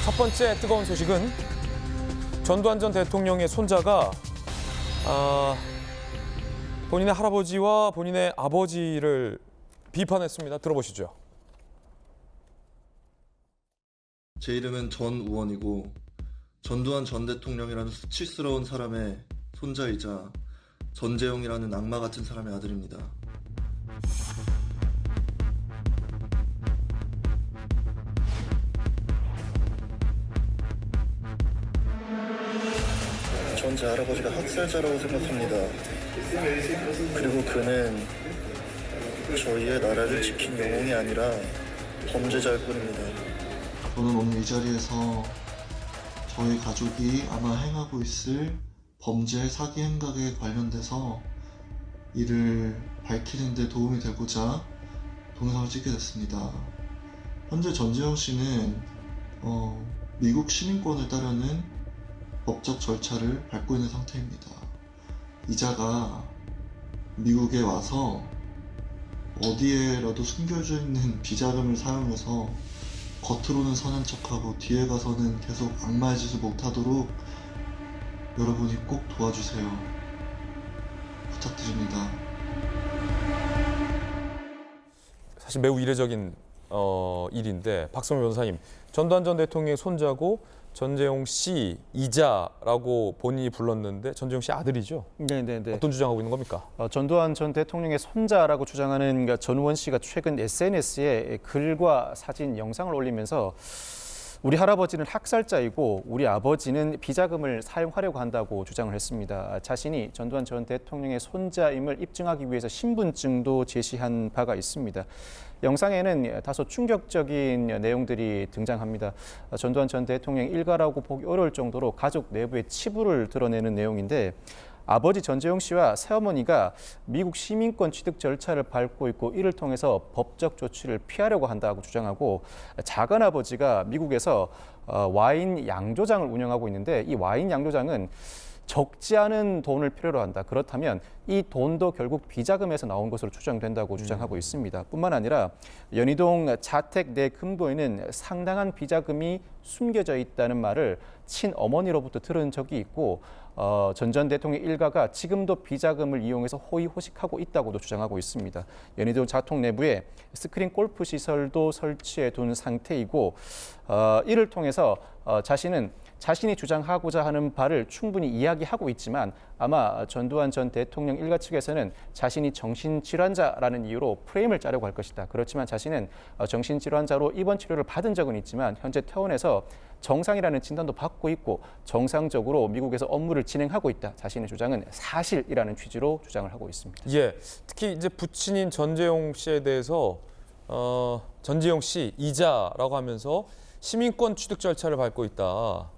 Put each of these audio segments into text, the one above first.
첫 번째 뜨거운 소식은 전두환 전 대통령의 손자가 본인의 할아버지와 본인의 아버지를 비판했습니다. 들어보시죠. 제 이름은 전우원이고 전두환 전 대통령이라는 수치스러운 사람의 손자이자 전재용이라는 악마 같은 사람의 아들입니다. 전 제 할아버지가 학살자라고 생각합니다. 그리고 그는 저희의 나라를 지킨 영웅이 아니라 범죄자일 뿐입니다. 저는 오늘 이 자리에서 저희 가족이 아마 행하고 있을 범죄 사기 행각에 관련돼서 이를 밝히는 데 도움이 되고자 동영상을 찍게 됐습니다. 현재 전재용 씨는 미국 시민권을 따르는 법적 절차를 밟고 있는 상태입니다. 이자가 미국에 와서 어디에라도 숨겨져 있는 비자금을 사용해서 겉으로는 선한 척하고 뒤에 가서는 계속 악마의 짓을 못하도록 여러분이 꼭 도와주세요. 부탁드립니다. 사실 매우 이례적인 일인데 박성민 변호사님, 전두환 전 대통령의 손자고 전재용 씨 이자라고 본인이 불렀는데 전재용 씨 아들이죠? 네네네. 어떤 주장하고 있는 겁니까? 전두환 전 대통령의 손자라고 주장하는 전우원 씨가 최근 SNS에 글과 사진, 영상을 올리면서 우리 할아버지는 학살자이고 우리 아버지는 비자금을 사용하려고 한다고 주장을 했습니다. 자신이 전두환 전 대통령의 손자임을 입증하기 위해서 신분증도 제시한 바가 있습니다. 영상에는 다소 충격적인 내용들이 등장합니다. 전두환 전 대통령 일가라고 보기 어려울 정도로 가족 내부의 치부를 드러내는 내용인데, 아버지 전재용 씨와 새어머니가 미국 시민권 취득 절차를 밟고 있고 이를 통해서 법적 조치를 피하려고 한다고 주장하고, 작은아버지가 미국에서 와인 양조장을 운영하고 있는데 이 와인 양조장은 적지 않은 돈을 필요로 한다. 그렇다면 이 돈도 결국 비자금에서 나온 것으로 추정된다고 주장하고 있습니다. 뿐만 아니라 연희동 자택 내 금고에는 상당한 비자금이 숨겨져 있다는 말을 친어머니로부터 들은 적이 있고, 전 대통령 일가가 지금도 비자금을 이용해서 호의호식하고 있다고도 주장하고 있습니다. 연희동 자택 내부에 스크린 골프 시설도 설치해 둔 상태이고, 이를 통해서 자신이 주장하고자 하는 바를 충분히 이야기하고 있지만 아마 전두환 전 대통령 일가 측에서는 자신이 정신질환자라는 이유로 프레임을 짜려고 할 것이다. 그렇지만 자신은 정신질환자로 입원 치료를 받은 적은 있지만 현재 퇴원해서 정상이라는 진단도 받고 있고 정상적으로 미국에서 업무를 진행하고 있다. 자신의 주장은 사실이라는 취지로 주장을 하고 있습니다. 예, 특히 이제 부친인 전재용 씨에 대해서 전재용 씨 이자라고 하면서 시민권 취득 절차를 밟고 있다.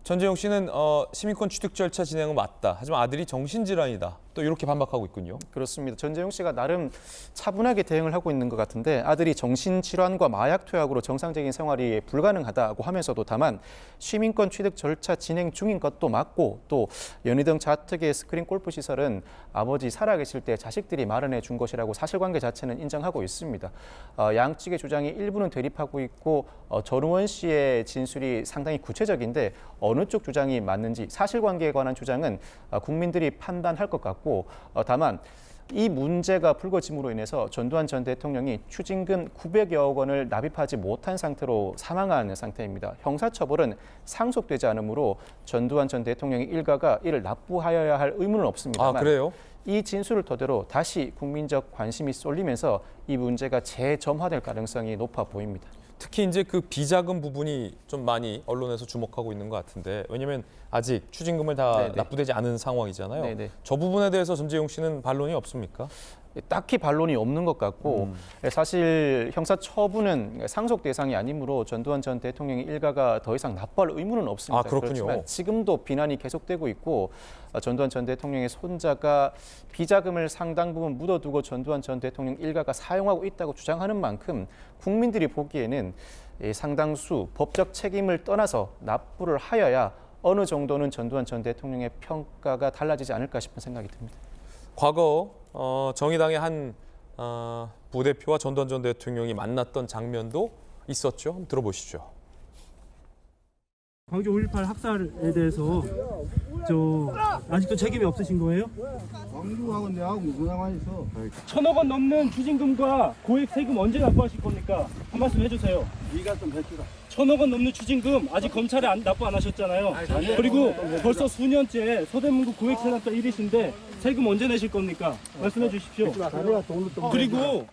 전재용 씨는 시민권 취득 절차 진행은 맞다. 하지만 아들이 정신질환이다. 또 이렇게 반박하고 있군요. 그렇습니다. 전재용 씨가 나름 차분하게 대응을 하고 있는 것 같은데, 아들이 정신질환과 마약 투약으로 정상적인 생활이 불가능하다고 하면서도 다만 시민권 취득 절차 진행 중인 것도 맞고, 또 연희동 자택의 스크린 골프 시설은 아버지 살아계실 때 자식들이 마련해 준 것이라고 사실관계 자체는 인정하고 있습니다. 양측의 주장이 일부는 대립하고 있고 전우원 씨의 진술이 상당히 구체적인데 어느 쪽 주장이 맞는지 사실관계에 관한 주장은 국민들이 판단할 것 같고, 다만 이 문제가 불거짐으로 인해서 전두환 전 대통령이 추징금 900여억 원을 납입하지 못한 상태로 사망한 상태입니다. 형사처벌은 상속되지 않으므로 전두환 전 대통령의 일가가 이를 납부하여야 할 의무는 없습니다만, 그래요? 이 진술을 토대로 다시 국민적 관심이 쏠리면서 이 문제가 재점화될 가능성이 높아 보입니다. 특히 이제 그 비자금 부분이 좀 많이 언론에서 주목하고 있는 것 같은데, 왜냐하면 아직 추징금을 다 네네. 납부되지 않은 상황이잖아요. 네네. 저 부분에 대해서 전재용 씨는 반론이 없습니까? 딱히 반론이 없는 것 같고, 사실 형사 처분은 상속 대상이 아니므로 전두환 전 대통령의 일가가 더 이상 납부할 의무는 없습니다. 그렇군요. 그렇지만 지금도 비난이 계속되고 있고, 전두환 전 대통령의 손자가 비자금을 상당 부분 묻어두고 전두환 전 대통령 일가가 사용하고 있다고 주장하는 만큼 국민들이 보기에는 상당수 법적 책임을 떠나서 납부를 하여야 어느 정도는 전두환 전 대통령의 평가가 달라지지 않을까 싶은 생각이 듭니다. 과거 정의당의 한 부대표와 전두환 전 대통령이 만났던 장면도 있었죠. 한번 들어보시죠. 광주 5.18 학살에 대해서 아직도 책임이 없으신 거예요? 광주하고 내하고 무슨 상관이 있어? 1,000억 원 넘는 추징금과 고액 세금 언제 납부하실 겁니까? 한 말씀 해주세요. 네가 좀 해주라. 1,000억 원 넘는 추징금 아직 검찰에 납부 안 하셨잖아요. 그리고 벌써 수년째 서대문구 고액 체납자 1위신데 세금 언제 내실 겁니까? 말씀해 주십시오. 자네가 돈을 좀 그리고